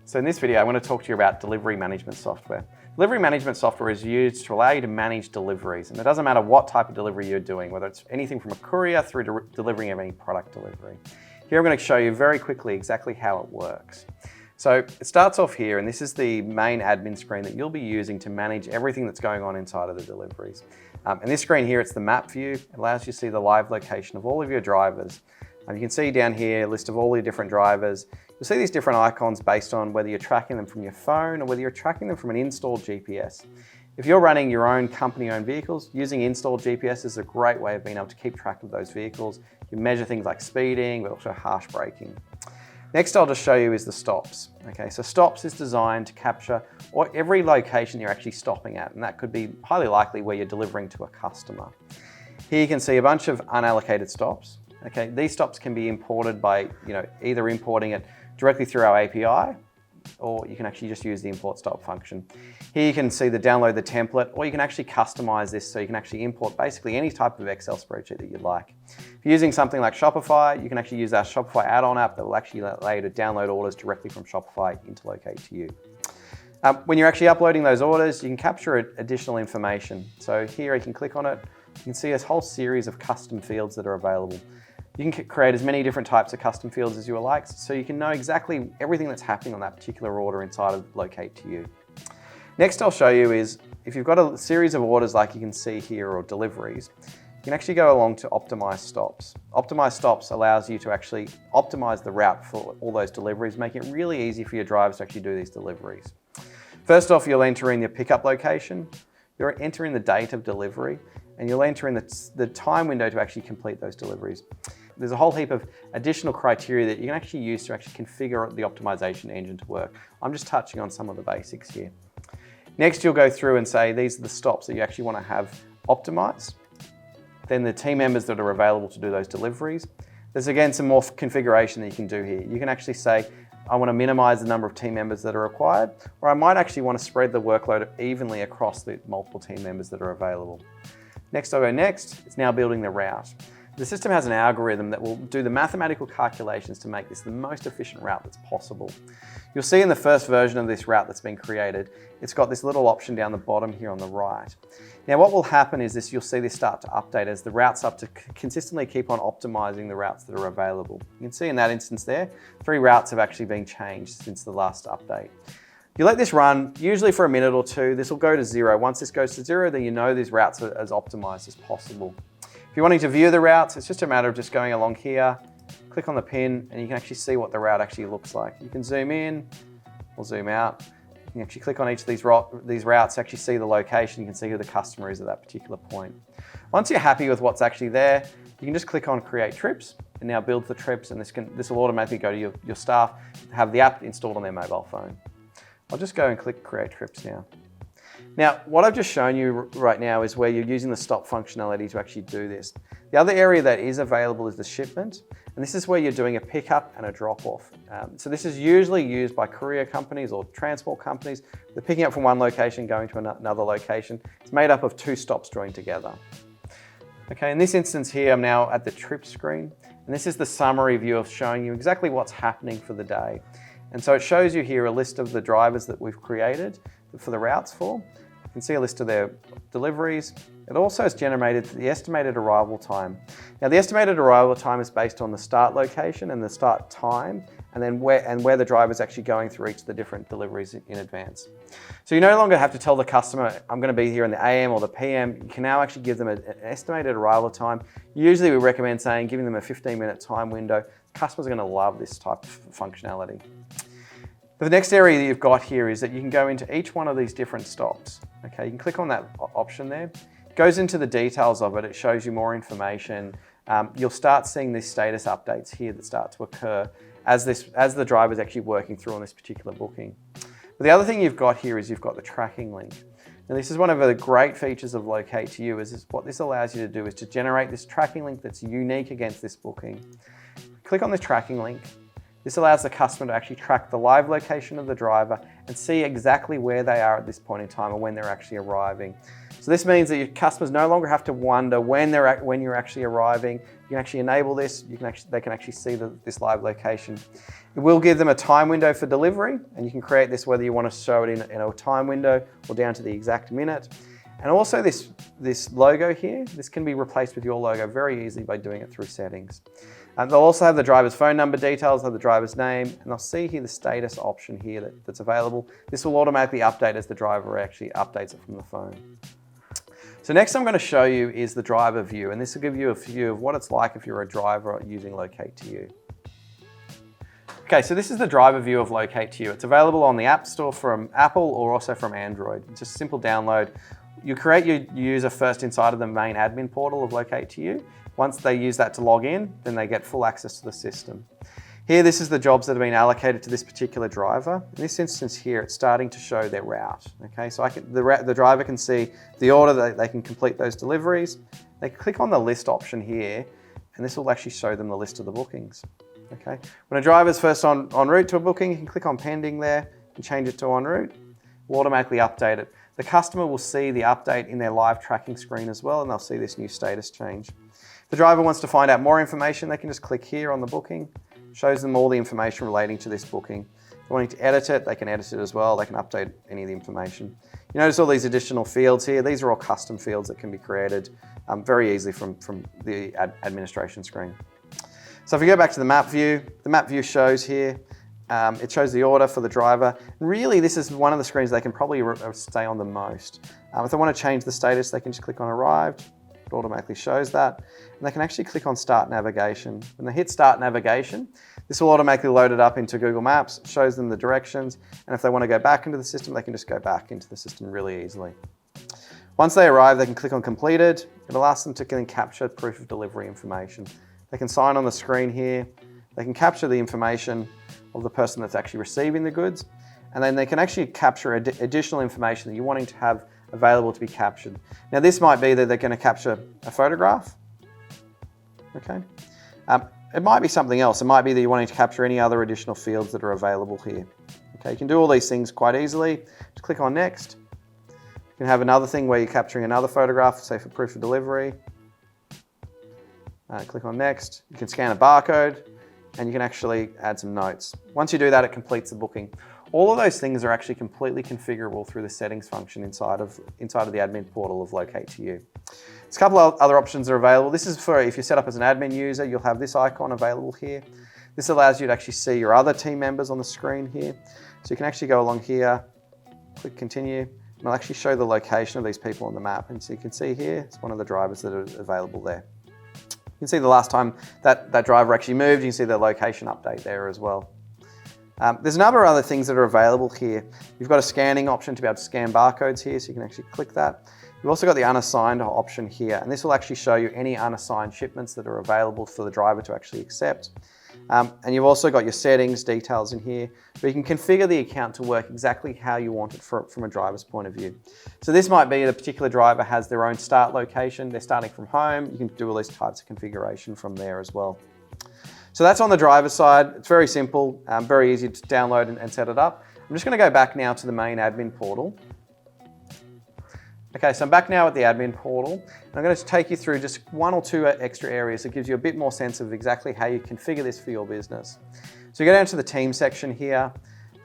So in this video, I want to talk to you about delivery management software. Delivery management software is used to allow you to manage deliveries, and it doesn't matter what type of delivery you're doing, whether it's anything from a courier through to delivering of any product delivery. Here I'm going to show you very quickly exactly how it works. So it starts off here, and this is the main admin screen that you'll be using to manage everything that's going on inside of the deliveries. In this screen here, it's the map view. It allows you to see the live location of all of your drivers. You can see down here a list of all the different drivers. You'll see these different icons based on whether you're tracking them from your phone or whether you're tracking them from an installed GPS. If you're running your own company-owned vehicles, using installed GPS is a great way of being able to keep track of those vehicles. You measure things like speeding, but also harsh braking. Next, I'll just show you is the stops. Okay, so stops is designed to capture every location you're actually stopping at, and that could be highly likely where you're delivering to a customer. Here you can see a bunch of unallocated stops. Okay, these stops can be imported by either importing it directly through our API, or you can actually just use the import stop function. Here you can see the download the template, or you can actually customize this so you can actually import basically any type of Excel spreadsheet that you'd like. If you're using something like Shopify, you can actually use our Shopify add-on app that will actually allow you to download orders directly from Shopify into Locate to you. When you're actually uploading those orders, you can capture additional information. So here you can click on it, you can see a whole series of custom fields that are available. You can create as many different types of custom fields as you like, so you can know exactly everything that's happening on that particular order inside of Locate to you. Next I'll show you is, if you've got a series of orders like you can see here, or deliveries, you can actually go along to optimize stops. Optimize stops allows you to actually optimize the route for all those deliveries, making it really easy for your drivers to actually do these deliveries. First off, you'll enter in your pickup location, you'll enter in the date of delivery, and you'll enter in the time window to actually complete those deliveries. There's a whole heap of additional criteria that you can actually use to actually configure the optimization engine to work. I'm just touching on some of the basics here. Next, you'll go through and say these are the stops that you actually want to have optimized. Then the team members that are available to do those deliveries. There's again some more configuration that you can do here. You can actually say, I want to minimize the number of team members that are required, or I might actually want to spread the workload evenly across the multiple team members that are available. Next, I'll go next. It's now building the route. The system has an algorithm that will do the mathematical calculations to make this the most efficient route that's possible. You'll see in the first version of this route that's been created, it's got this little option down the bottom here on the right. Now what will happen is you'll see this start to update as the routes up to consistently keep on optimizing the routes that are available. You can see in that instance there, 3 routes have actually been changed since the last update. You let this run, usually for a minute or two, this will go to 0. Once this goes to 0, then you know these routes are as optimized as possible. If you're wanting to view the routes, it's just a matter of just going along here, click on the pin, and you can actually see what the route actually looks like. You can zoom in or zoom out. You can actually click on each of these routes to actually see the location. You can see who the customer is at that particular point. Once you're happy with what's actually there, you can just click on Create Trips. It now builds the trips, and this will automatically go to your staff to have the app installed on their mobile phone. I'll just go and click Create Trips now. Now, what I've just shown you right now is where you're using the stop functionality to actually do this. The other area that is available is the shipment, and this is where you're doing a pickup and a drop-off. So this is usually used by courier companies or transport companies. They're picking up from one location, going to another location. It's made up of 2 stops joined together. Okay, in this instance here, I'm now at the trip screen, and this is the summary view of showing you exactly what's happening for the day. And so it shows you here a list of the drivers that we've created for the routes for. You can see a list of their deliveries. It also has generated the estimated arrival time. Now the estimated arrival time is based on the start location and the start time, and then where the driver is actually going through each of the different deliveries in advance. So you no longer have to tell the customer, I'm going to be here in the AM or the PM. You can now actually give them an estimated arrival time. Usually we recommend giving them a 15-minute time window. Customers are going to love this type of functionality. The next area that you've got here is that you can go into each one of these different stops. Okay, you can click on that option there. It goes into the details of it. It shows you more information. You'll start seeing these status updates here that start to occur as the driver is actually working through on this particular booking. But the other thing you've got here is you've got the tracking link. Now this is one of the great features of Locate to You. What this allows you to do is to generate this tracking link that's unique against this booking. Click on this tracking link. This allows the customer to actually track the live location of the driver and see exactly where they are at this point in time and when they're actually arriving. So this means that your customers no longer have to wonder when you're actually arriving. You can actually enable this. They can actually see this live location. It will give them a time window for delivery, and you can create this whether you want to show it in a time window or down to the exact minute. And also this logo here, this can be replaced with your logo very easily by doing it through settings. They'll also have the driver's phone number details, have the driver's name, and they'll see here the status option here that's available. This will automatically update as the driver actually updates it from the phone. So next I'm going to show you is the driver view, and this will give you a view of what it's like if you're a driver using Locate to You. Okay, so this is the driver view of Locate to You. It's available on the App Store from Apple or also from Android. It's just a simple download. You create your user first inside of the main admin portal of Locate to You. Once they use that to log in, then they get full access to the system. Here, this is the jobs that have been allocated to this particular driver. In this instance here, it's starting to show their route. Okay, so the driver can see the order, that they can complete those deliveries. They can click on the list option here, and this will actually show them the list of the bookings. Okay, when a driver's first en route to a booking, you can click on pending there and change it to en route. We'll automatically update it. The customer will see the update in their live tracking screen as well, and they'll see this new status change. If the driver wants to find out more information, they can just click here on the booking. It shows them all the information relating to this booking. If they're wanting to edit it, they can edit it as well. They can update any of the information. You notice all these additional fields here. These are all custom fields that can be created very easily from the administration screen. So if we go back to the map view shows here, it shows the order for the driver. And really, this is one of the screens they can probably stay on the most. If they want to change the status, they can just click on Arrived. It automatically shows that. And they can actually click on Start Navigation. When they hit Start Navigation, this will automatically load it up into Google Maps, shows them the directions, and if they want to go back into the system, they can just go back into the system really easily. Once they arrive, they can click on Completed. It'll ask them to then capture proof of delivery information. They can sign on the screen here. They can capture the information of the person that's actually receiving the goods, and then they can actually capture additional information that you're wanting to have available to be captured. Now this might be that they're going to capture a photograph. Okay. It might be something else. It might be that you're wanting to capture any other additional fields that are available here. Okay, you can do all these things quite easily. Just click on Next. You can have another thing where you're capturing another photograph, say for proof of delivery. Click on Next. You can scan a barcode, and you can actually add some notes. Once you do that, it completes the booking. All of those things are actually completely configurable through the settings function inside of the admin portal of Locate to You. There's a couple of other options that are available. This is for if you're set up as an admin user, you'll have this icon available here. This allows you to actually see your other team members on the screen here. So you can actually go along here, click Continue, and it'll actually show the location of these people on the map. And so you can see here, it's one of the drivers that are available there. You can see the last time that driver actually moved. You can see the location update there as well. There's a number of other things that are available here. You've got a scanning option to be able to scan barcodes here, so you can actually click that. You've also got the unassigned option here, and this will actually show you any unassigned shipments that are available for the driver to actually accept. And you've also got your settings details in here, where you can configure the account to work exactly how you want it from a driver's point of view. So this might be the particular driver has their own start location. They're starting from home. You can do all these types of configuration from there as well. So that's on the driver's side. It's very simple, very easy to download and set it up. I'm just going to go back now to the main admin portal. Okay, so I'm back now at the admin portal, and I'm going to take you through just one or two extra areas that gives you a bit more sense of exactly how you configure this for your business. So you go down to the team section here.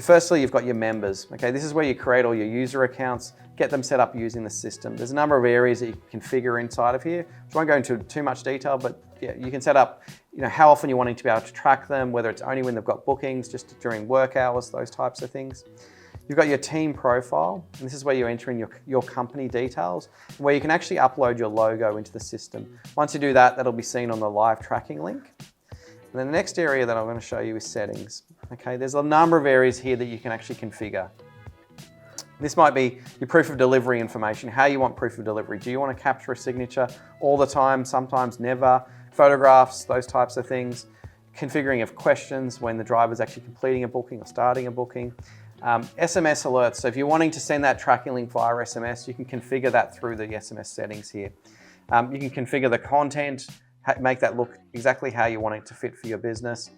Firstly, you've got your members. Okay, this is where you create all your user accounts, get them set up using the system. There's a number of areas that you can configure inside of here. I won't go into too much detail, but yeah, you can set up, how often you're wanting to be able to track them, whether it's only when they've got bookings, just during work hours, those types of things. You've got your team profile, and this is where you're entering your company details, where you can actually upload your logo into the system. Once you do that, that'll be seen on the live tracking link. And then the next area that I'm going to show you is settings. Okay, there's a number of areas here that you can actually configure. This might be your proof of delivery information, how you want proof of delivery. Do you want to capture a signature all the time, sometimes never, photographs, those types of things, configuring of questions when the driver's actually completing a booking or starting a booking. SMS alerts, so if you're wanting to send that tracking link via SMS, you can configure that through the SMS settings here. You can configure the content, make that look exactly how you want it to fit for your business.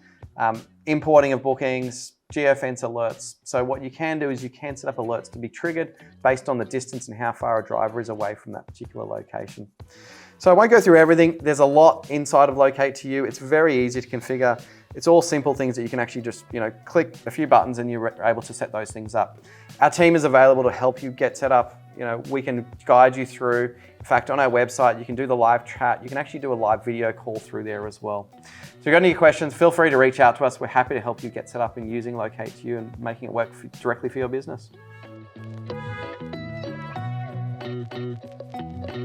Importing of bookings, geofence alerts. So what you can do is you can set up alerts to be triggered based on the distance and how far a driver is away from that particular location. So I won't go through everything. There's a lot inside of Locate to You. It's very easy to configure. It's all simple things that you can actually just, click a few buttons and you're able to set those things up. Our team is available to help you get set up. We can guide you through. In fact, on our website, you can do the live chat. You can actually do a live video call through there as well. So if you've got any questions, feel free to reach out to us. We're happy to help you get set up in using Locate to You and making it work directly for your business.